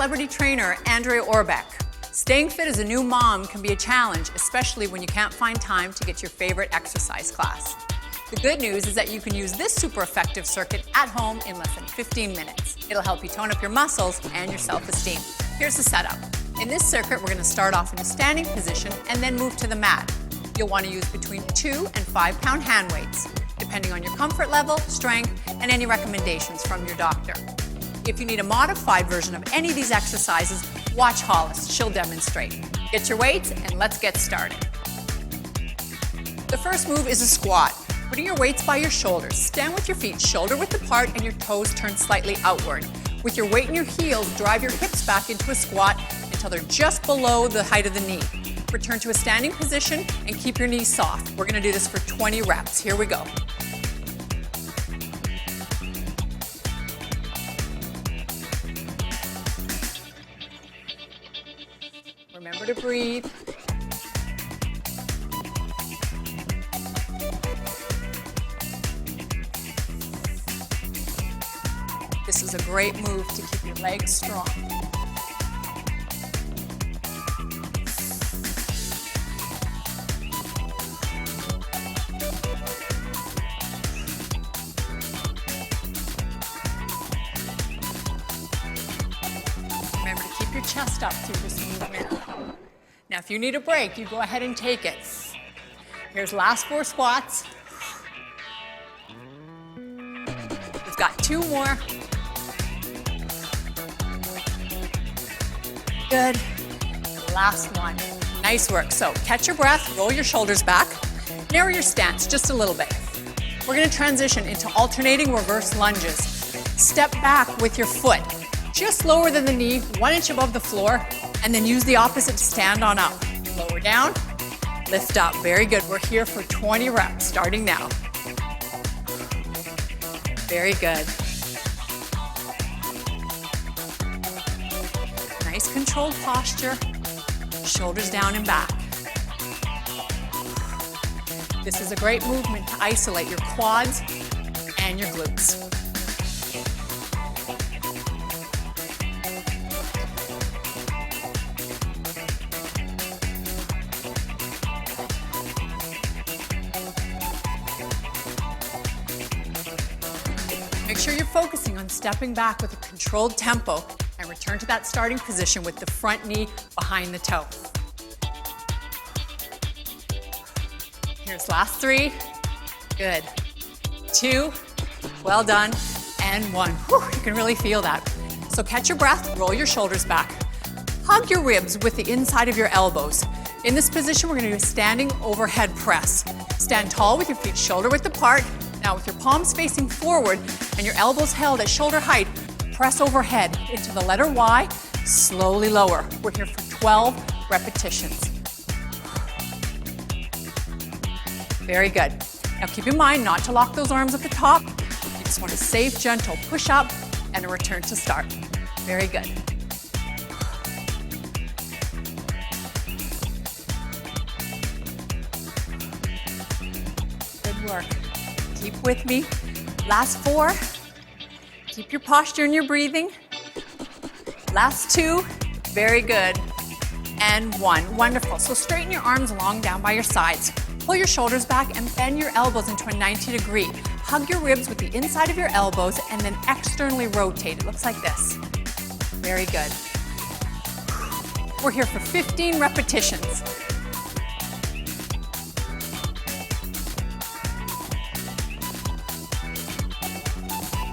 celebrity trainer Andrea Orbeck. Staying fit as a new mom can be a challenge, especially when you can't find time to get your favorite exercise class. The good news is that you can use this super effective circuit at home in less than 15 minutes. It'll help you tone up your muscles and your self-esteem. Here's the setup. In this circuit, we're going to start off in a standing position and then move to the mat. You'll want to use between 2 and 5 pound hand weights, depending on your comfort level, strength, and any recommendations from your doctor. If you need a modified version of any of these exercises, watch Hollis. She'll demonstrate. Get your weights and let's get started. The first move is a squat. Putting your weights by your shoulders. Stand with your feet shoulder width apart and your toes turned slightly outward. With your weight in your heels, drive your hips back into a squat until they're just below the height of the knee. Return to a standing position and keep your knees soft. We're going to do this for 20 reps. Here we go. Remember to breathe. This is a great move to keep your legs strong. Remember to keep your chest up through this movement. Now, if you need a break, you go ahead and take it. Here's last 4 squats. We've got 2 more. Good. Last one. Nice work. So catch your breath, roll your shoulders back, narrow your stance just a little bit. We're going to transition into alternating reverse lunges. Step back with your foot just lower than the knee, 1 inch above the floor, and then use the opposite to stand on up. Lower down, lift up. Very good. We're here for 20 reps, starting now. Very good. Nice controlled posture, shoulders down and back. This is a great movement to isolate your quads and your glutes. Make sure you're focusing on stepping back with a controlled tempo and return to that starting position with the front knee behind the toe. Here's last 3. Good. 2. Well done. And 1. Whew, you can really feel that. So catch your breath, roll your shoulders back. Hug your ribs with the inside of your elbows. In this position, we're going to do a standing overhead press. Stand tall with your feet shoulder width apart. Now with your palms facing forward and your elbows held at shoulder height, press overhead into the letter Y, slowly lower. We're here for 12 repetitions. Very good. Now keep in mind not to lock those arms at the top. You just want a safe, gentle push up and a return to start. Very good. Good work. Keep with me. Last 4. Keep your posture and your breathing. Last 2. Very good. And 1. Wonderful. So straighten your arms long down by your sides. Pull your shoulders back and bend your elbows into a 90 degree. Hug your ribs with the inside of your elbows and then externally rotate. It looks like this. Very good. We're here for 15 repetitions.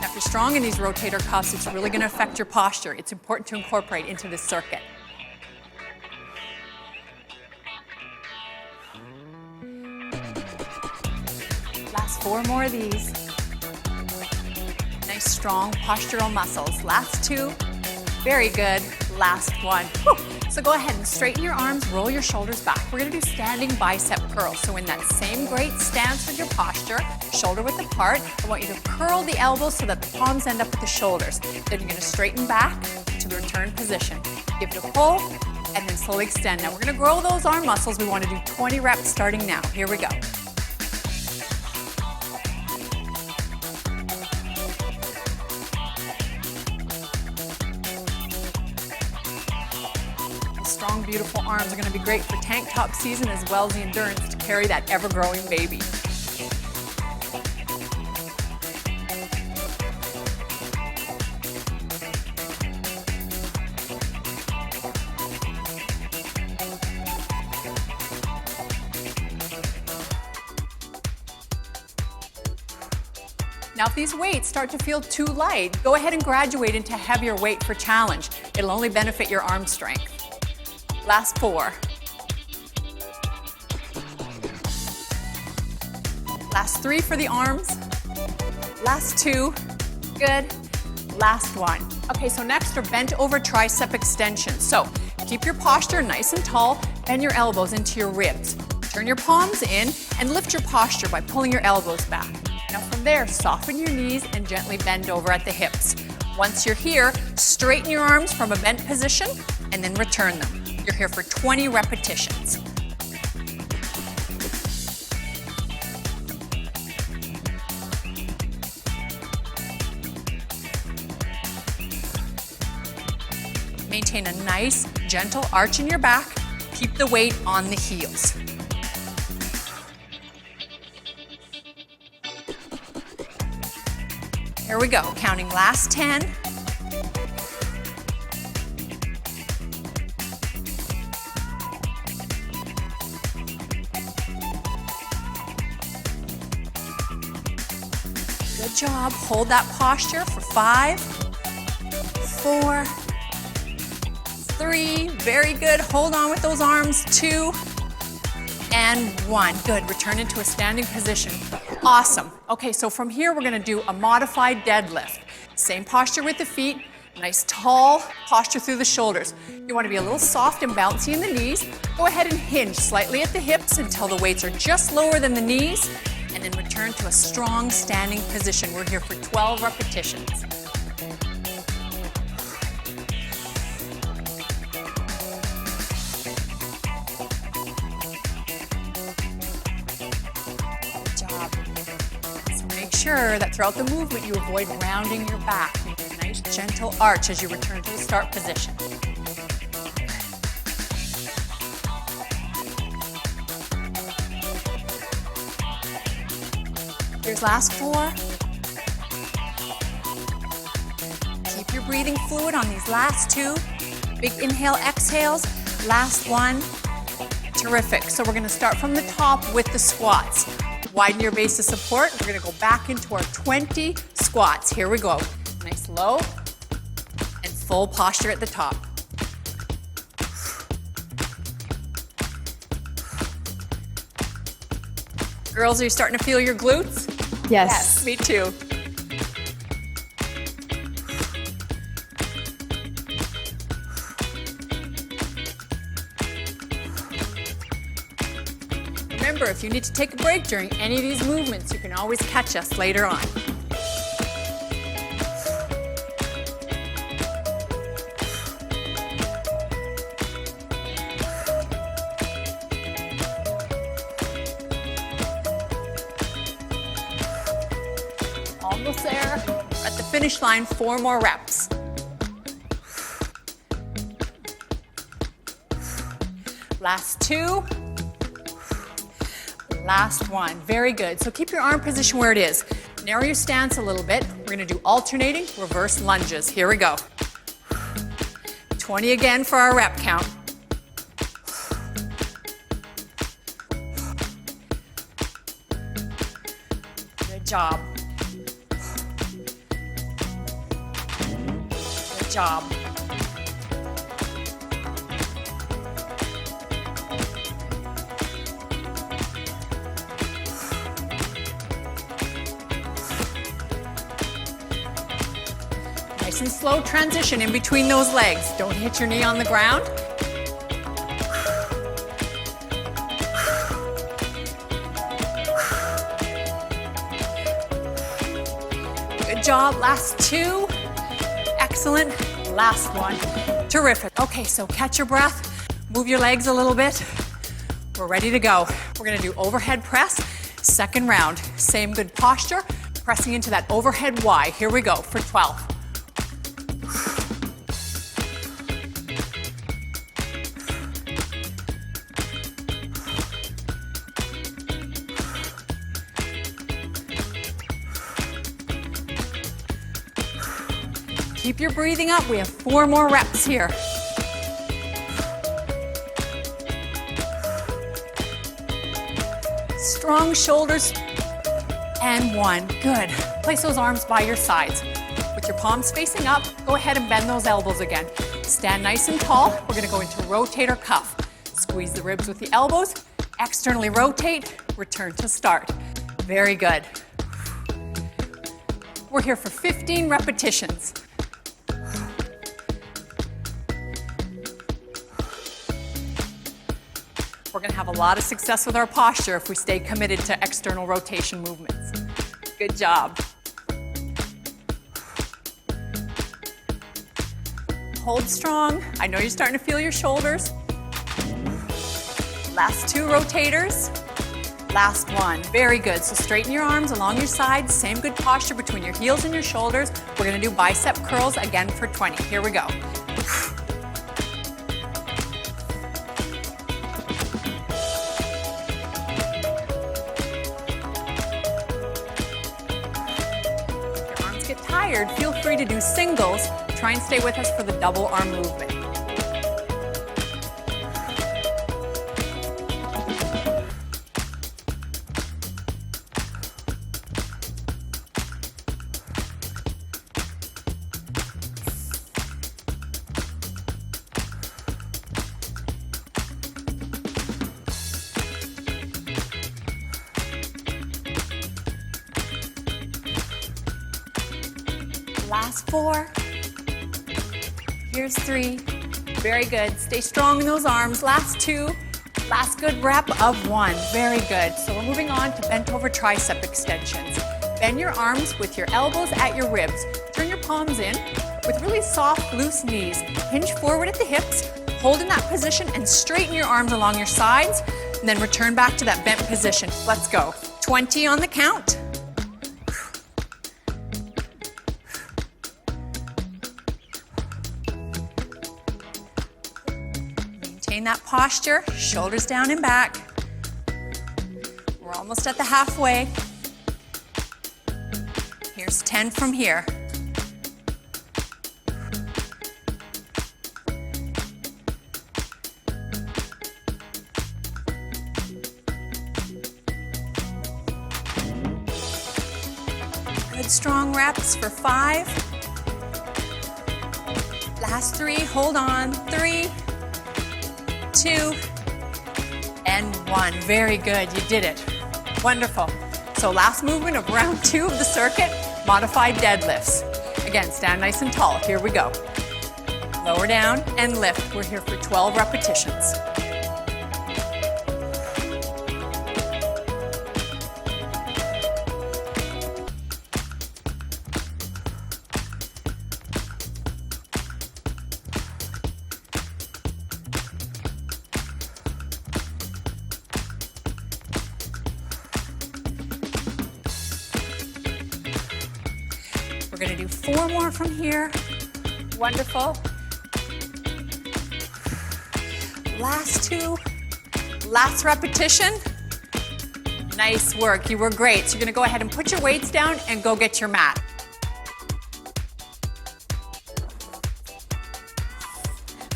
If you're strong in these rotator cuffs, it's really going to affect your posture. It's important to incorporate into this circuit. Last 4 more of these. Nice, strong postural muscles. Last 2. Very good. Last 1. Whew. So go ahead and straighten your arms, roll your shoulders back. We're going to do standing bicep curls. So in that same great stance with your posture, shoulder width apart, I want you to curl the elbows so that the palms end up at the shoulders. Then you're going to straighten back to the return position. Give it a pull, and then slowly extend. Now we're going to grow those arm muscles. We want to do 20 reps starting now. Here we go. strong, beautiful arms are going to be great for tank top season as well as the endurance to carry that ever-growing baby. Now, if these weights start to feel too light, go ahead and graduate into heavier weight for challenge. It'll only benefit your arm strength. Last 4. Last 3 for the arms. Last 2. Good. Last 1. Okay, so next are bent over tricep extensions. So keep your posture nice and tall, bend your elbows into your ribs. Turn your palms in and lift your posture by pulling your elbows back. Now from there, soften your knees and gently bend over at the hips. Once you're here, straighten your arms from a bent position and then return them. You're here for 20 repetitions. Maintain a nice, gentle arch in your back. Keep the weight on the heels. Here we go, counting last 10. Good job, hold that posture for 5, 4, 3, very good, hold on with those arms, 2, and 1. Good, return into a standing position. Awesome. Okay, so from here we're gonna do a modified deadlift. Same posture with the feet, nice tall posture through the shoulders. You wanna be a little soft and bouncy in the knees. Go ahead and hinge slightly at the hips until the weights are just lower than the knees, and then return to a strong standing position. We're here for 12 repetitions. Sure that throughout the movement you avoid rounding your back. Make a nice gentle arch as you return to the start position. Here's last 4. Keep your breathing fluid on these last 2. Big inhale, exhales. Last 1. Terrific. So we're going to start from the top with the squats. Widen your base of support. We're going to go back into our 20 squats. Here we go. Nice low and full posture at the top. Girls, are you starting to feel your glutes? Yes. Me too. Remember, if you need to take a break during any of these movements, you can always catch us later on. Almost there. We're at the finish line, 4 more reps. Last 2. Last 1. Very good. So keep your arm position where it is. Narrow your stance a little bit. We're going to do alternating reverse lunges. Here we go. 20 again for our rep count. Good job. Good job. Nice and slow transition in between those legs. Don't hit your knee on the ground. Good job. Last 2. Excellent. Last 1. Terrific. Okay, so catch your breath. Move your legs a little bit. We're ready to go. We're going to do overhead press. Second round. Same good posture. Pressing into that overhead Y. Here we go for 12. Keep your breathing up. We have 4 more reps here. Strong shoulders. And 1. Good. Place those arms by your sides. With your palms facing up, go ahead and bend those elbows again. Stand nice and tall. We're going to go into rotator cuff. Squeeze the ribs with the elbows. Externally rotate. Return to start. Very good. We're here for 15 repetitions. We're going to have a lot of success with our posture if we stay committed to external rotation movements. Good job. Hold strong. I know you're starting to feel your shoulders. Last 2 rotators. Last 1. Very good. So straighten your arms along your sides. Same good posture between your heels and your shoulders. We're going to do bicep curls again for 20. Here we go. If your arms get tired, feel free to do singles. Try and stay with us for the double arm movement. Last 4. Here's 3. Very good. Stay strong in those arms. Last 2. Last good rep of 1. Very good. So we're moving on to bent over tricep extensions. Bend your arms with your elbows at your ribs. Turn your palms in with really soft, loose knees. Hinge forward at the hips. Hold in that position and straighten your arms along your sides. And then return back to that bent position. Let's go. 20 on the count. Maintain that posture, shoulders down and back. We're almost at the halfway. Here's 10 from here. Good strong reps for 5. Last 3, hold on. 3, 2, and 1. Very good, you did it. Wonderful. So last movement of round 2 of the circuit, modified deadlifts. Again, stand nice and tall. Here we go. Lower down and lift. We're here for 12 repetitions. We're going to do 4 more from here. Wonderful. Last 2. Last repetition. Nice work. You were great. So you're going to go ahead and put your weights down and go get your mat.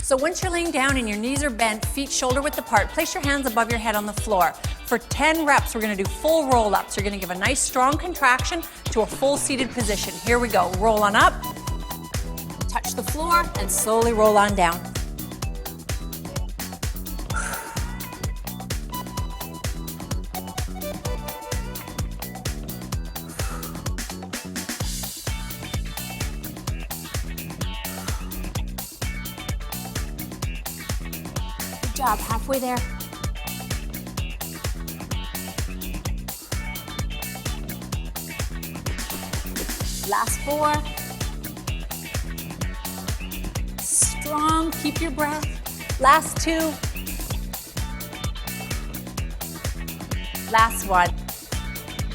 So once you're laying down and your knees are bent, feet shoulder width apart, place your hands above your head on the floor. For 10 reps, we're going to do full roll-ups. You're going to give a nice strong contraction to a full seated position. Here we go. Roll on up, touch the floor, and slowly roll on down. Good job. Halfway there. Last 4. Strong, keep your breath. Last 2. Last 1.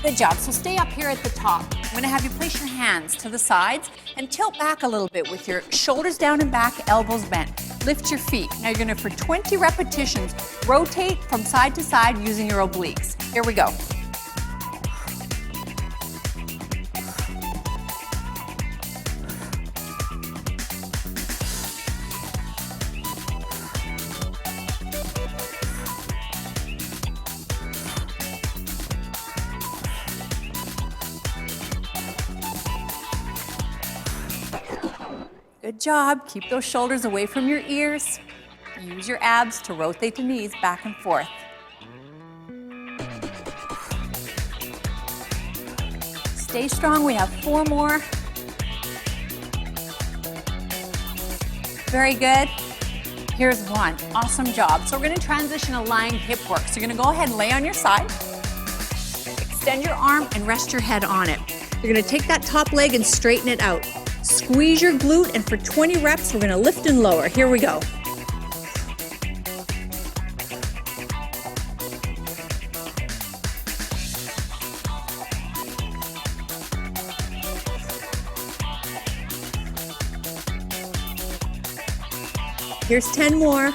Good job. So stay up here at the top. I'm going to have you place your hands to the sides and tilt back a little bit with your shoulders down and back, elbows bent. Lift your feet. Now you're going to, for 20 repetitions, rotate from side to side using your obliques. Here we go. Good job. Keep those shoulders away from your ears. Use your abs to rotate the knees back and forth. Stay strong. We have 4 more. Very good. Here's one. Awesome job. So we're going to transition to lying hip work. So you're going to go ahead and lay on your side. Extend your arm and rest your head on it. You're going to take that top leg and straighten it out. Squeeze your glute, and for 20 reps, we're going to lift and lower. Here we go. Here's 10 more.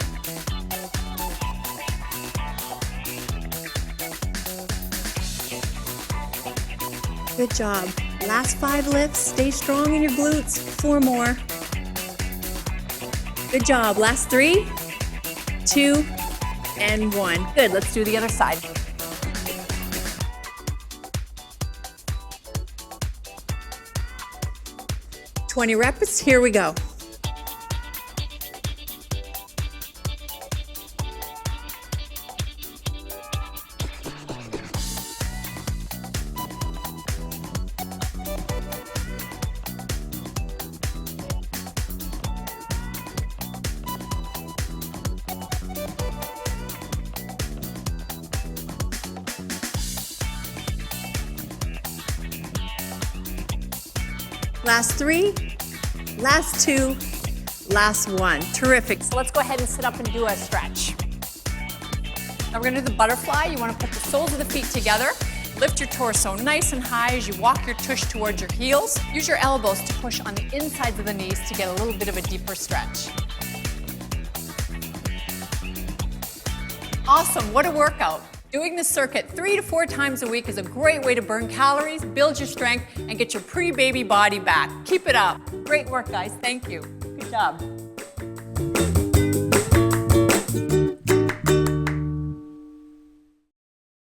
Good job. Last 5 lifts. Stay strong in your glutes. 4 more. Good job. Last 3, 2, and 1. Good. Let's do the other side. "20 reps. Here we go. Last 3, last 2, last 1. Terrific. So let's go ahead and sit up and do a stretch. Now we're going to do the butterfly. You want to put the soles of the feet together. Lift your torso nice and high as you walk your tush towards your heels. Use your elbows to push on the insides of the knees to get a little bit of a deeper stretch. Awesome. What a workout. Doing this circuit 3 to 4 times a week is a great way to burn calories, build your strength, and get your pre-baby body back. Keep it up. Great work, guys. Thank you. Good job.